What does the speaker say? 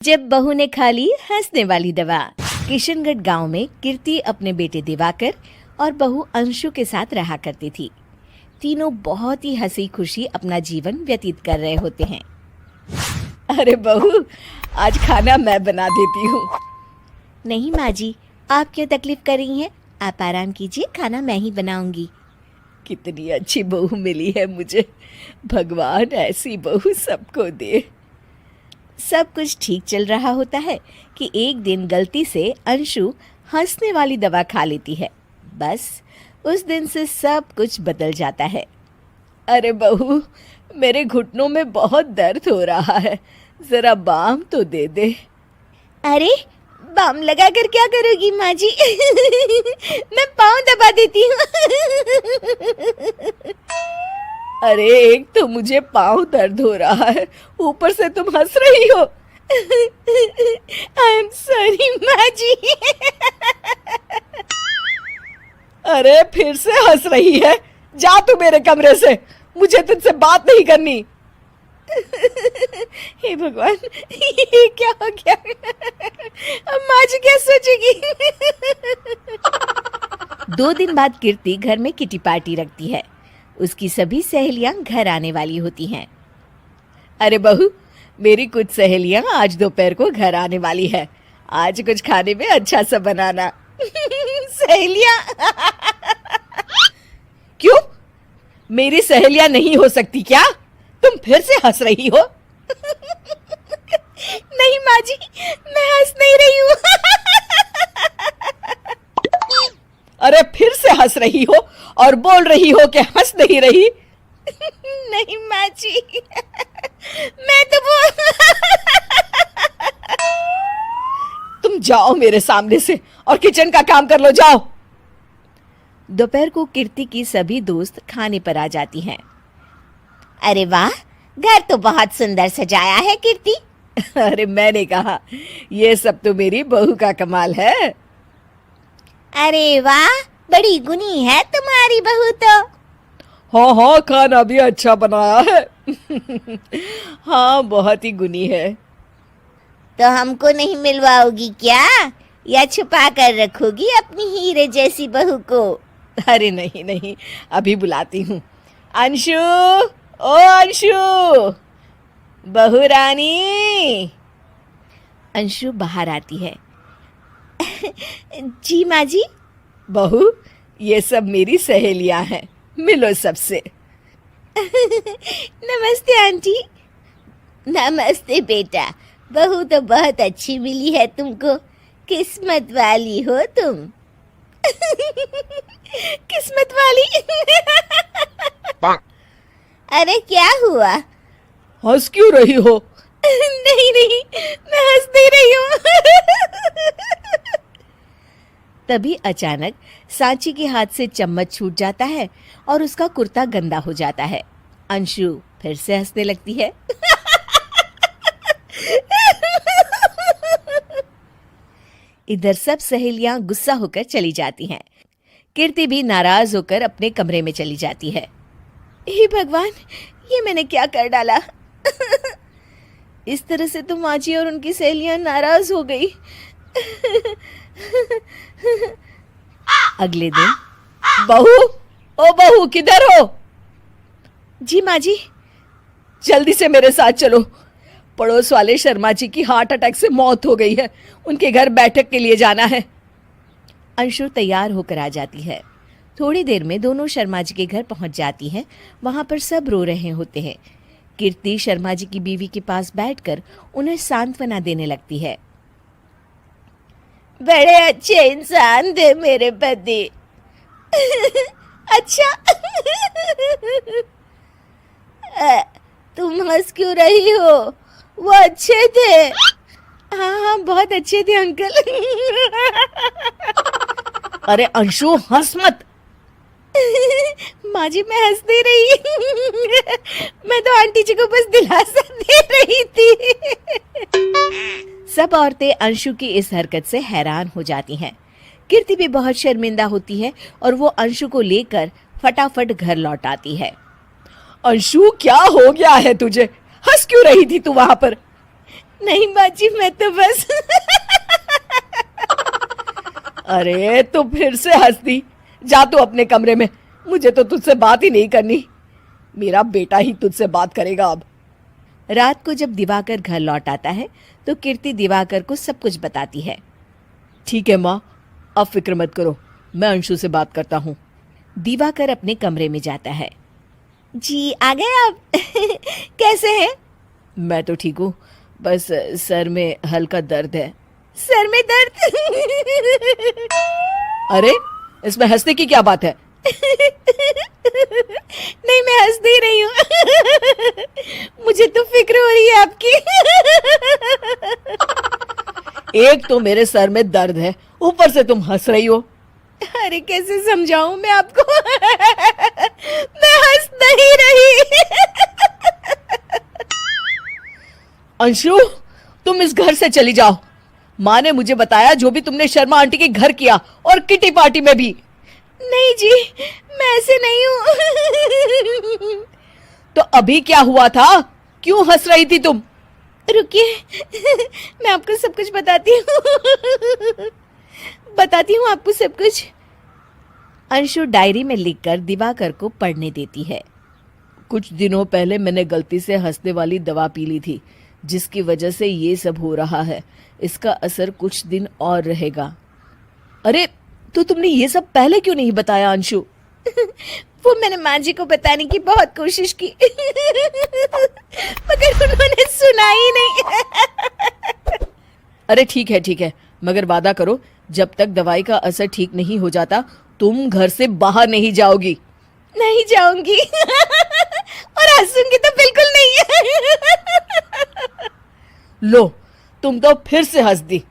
जब बहू ने खा ली हंसने वाली दवा। किशनगढ़ गांव में कीर्ति अपने बेटे दिवाकर और बहू अंशु के साथ रहा करती थी। तीनों बहुत ही हंसी खुशी अपना जीवन व्यतीत कर रहे होते हैं। अरे बहू, आज खाना मैं बना देती हूँ। नहीं माँ जी, आप क्यों तकलीफ कर रही हैं? आप आराम कीजिए, खाना मैं ही बनाऊंगी। कितनी अच्छी बहू मिली है मुझे। भगवान ऐसी बहू सबको दे। सब कुछ ठीक चल रहा होता है कि एक दिन गलती से अंशु हंसने वाली दवा खा लेती है। बस उस दिन से सब कुछ बदल जाता है। अरे बहू, मेरे घुटनों में बहुत दर्द हो रहा है, जरा बाम तो दे दे। अरे बाम लगा कर क्या करोगी माँ जी? मैं पाँव दबा देती हूँ। अरे एक तो मुझे पाँव दर्द हो रहा है, ऊपर से तुम हंस रही हो। आई एम सॉरी माँ जी। अरे फिर से हंस रही है, जा तू मेरे कमरे से, मुझे तुझसे बात नहीं करनी। हे भगवान, ये क्या हो गया? अब माँ जी क्या सोचेगी? 2 दिन बाद कीर्ति घर में किटी पार्टी रखती है। उसकी सभी सहेलियां घर आने वाली होती हैं। अरे बहू, मेरी कुछ सहेलियां आज दोपहर को घर आने वाली है। आज कुछ खाने में अच्छा सा बनाना। सहेलियां? क्यों? मेरी सहेलियां नहीं हो सकती क्या? तुम फिर से हंस रही हो? नहीं माँ जी, मैं हंस नहीं रही हूँ। अरे फिर से हंस रही हो और बोल रही हो कि हंस नहीं रही। नहीं माँ जी, मैं तो तुम जाओ मेरे सामने से और किचन का काम कर लो, जाओ। दोपहर को कीर्ति की सभी दोस्त खाने पर आ जाती हैं। अरे वाह, घर तो बहुत सुंदर सजाया है कीर्ति। अरे मैंने कहा, ये सब तो मेरी बहू का कमाल है। अरे वाह, बड़ी गुनी है तुम्हारी बहू तो। हाँ हाँ, खाना भी अच्छा बनाया है। हाँ, बहुत ही गुनी है। तो हमको नहीं मिलवाओगी क्या, या छुपा कर रखोगी अपनी हीरे जैसी बहू को? अरे नहीं नहीं, अभी बुलाती हूँ। अंशु, ओ अंशु, बहू रानी। अंशु बाहर आती है। जी माँ जी। बहू, ये सब मेरी सहेलियां हैं, मिलो सबसे। नमस्ते आंटी। नमस्ते बेटा, बहू तो बहुत अच्छी मिली है तुमको, किस्मत वाली हो तुम। किस्मत वाली? अरे क्या हुआ? हंस क्यों रही हो? नहीं नहीं, मैं हंस नहीं रही हूँ। तभी अचानक सांची के हाथ से चम्मच छूट जाता है और उसका कुर्ता गंदा हो जाता है। अंशु फिर से हंसने लगती है। इधर सब सहेलियां गुस्सा होकर चली जाती हैं। कीर्ति भी नाराज होकर अपने कमरे में चली जाती है। हे भगवान, ये मैंने क्या कर डाला? इस तरह से तो माँ जी और उनकी सहेलियां नाराज हो गई। अगले दिन, बहू, ओ बहू, किधर हो? जी माँ जी। जल्दी से मेरे साथ चलो, पड़ोस वाले शर्मा जी की हार्ट अटैक से मौत हो गई है, उनके घर बैठक के लिए जाना है। अंशु तैयार होकर आ जाती है। थोड़ी देर में दोनों शर्मा जी के घर पहुंच जाती हैं। वहां पर सब रो रहे होते हैं। कीर्ति शर्मा जी की बीवी के पास बैठकर उन्हें सांत्वना देने लगती है। बड़े अच्छे इंसान थे मेरे पति। अच्छा। तुम हंस क्यों रही हो? वो अच्छे थे। हाँ हाँ, बहुत अच्छे थे अंकल। अरे अंशु, हंस मत। माँ जी, मैं हंस नहीं रही। मैं तो आंटी जी को बस दिलासा दे रही थी। सब औरतें अंशु की इस हरकत से हैरान हो जाती हैं। कीर्ति भी बहुत शर्मिंदा होती है और वो अंशु को लेकर फटाफट घर लौट आती है। अंशु, क्या हो गया है तुझे? हंस क्यों रही थी तू वहां पर? नहीं बाजी, मैं तो बस अरे तो फिर से हंस दी। जा तू अपने कमरे में, मुझे तो तुझसे बात ही नहीं करनी। मेरा बेटा ही तुझसे बात करेगा अब। रात को जब दिवाकर घर लौट आता है तो कीर्ति दिवाकर को सब कुछ बताती है। ठीक है माँ, अब फिक्र मत करो, मैं अंशु से बात करता हूँ। दिवाकर अपने कमरे में जाता है। जी आ गए आप कैसे हैं? मैं तो ठीक हूँ, बस सर में हल्का दर्द है। सर में दर्द अरे इसमें हंसने की क्या बात है? नहीं, मैं हंस नहीं रही हूँ मुझे तो फिक्र हो रही है आपकी एक तो मेरे सर में दर्द है, ऊपर से तुम हंस रही हो। अरे कैसे समझाऊं मैं आपको मैं हंस नहीं रही अंशु, तुम इस घर से चली जाओ। माँ ने मुझे बताया जो भी तुमने शर्मा आंटी के घर किया, और किटी पार्टी में भी। नहीं जी, मैं ऐसे नहीं हूँ तो अभी क्या हुआ था? क्यों हंस रही थी तुम? रुकिए मैं आपको सब कुछ बताती हूँ आपको सब कुछ। अंशु डायरी में लिखकर दिवाकर को पढ़ने देती है। कुछ दिनों पहले मैंने गलती से हंसने वाली दवा पी ली थी, जिसकी वजह से ये सब हो रहा है। इसका असर कुछ दिन और रहेगा। अरे तो तुमने ये सब पहले क्यों नहीं बताया अंशु? वो मैंने माँ जी को बताने की बहुत कोशिश की मगर उन्होंने सुना ही नहीं अरे ठीक है, मगर वादा करो जब तक दवाई का असर ठीक नहीं हो जाता तुम घर से बाहर नहीं जाओगी। नहीं जाऊंगी और हंसूंगी तो बिल्कुल नहीं लो, तुम तो फिर से हंस दी